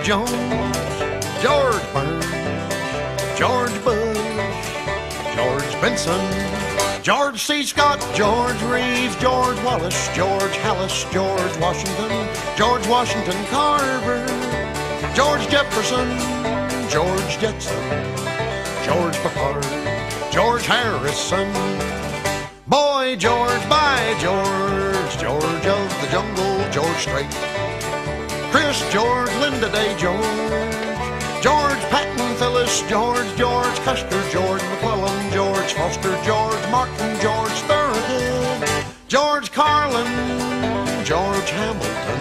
Jones, George Burns, George Bush, George Benson, George C. Scott, George Reeves, George Wallace, George Hallis, George Washington Carver, George Jefferson, George Jetson, George Peppard, George Harrison, Boy George, by George, George of the Jungle, George Strait, Chris George, Linda Day George, George Patton Phyllis, George Custer, George McClellan, George Foster, George Martin, George Thorogood, George Carlin, George Hamilton,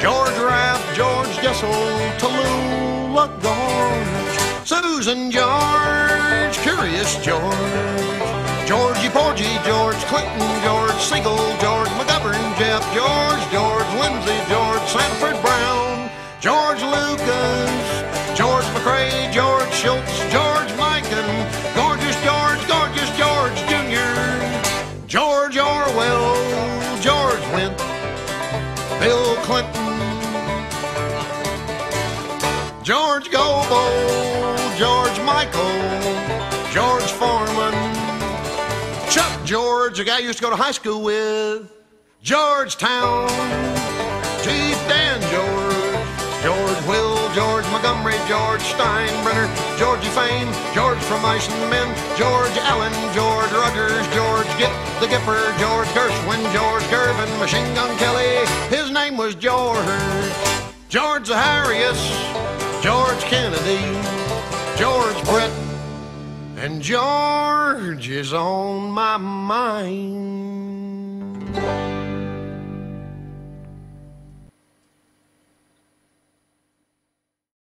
George Rapp, George Jessel, Tallulah Gorge, Susan George, Curious George, Georgie Porgy, George Clinton, George Siegel, George McGovern, Jeff George Lindsay, George Sanford Brown, George Lucas, George McCrae, George Schultz, George Mikan, Gorgeous George Jr., George Orwell, George Wendt, Bill Clinton, George Goebel, George Michael, George Foreman, Chuck George, a guy I used to go to high school with, Georgetown, Chief Dan George Will, George Montgomery, George Steinbrenner, Georgie Fame, George from Mice and Men, George Allen, George Rogers, George Gipp the Gipper, George Gershwin, George Gervin, Machine Gun Kelly, his name was George Zaharias, George Kennedy, George Brett, and George is on my mind.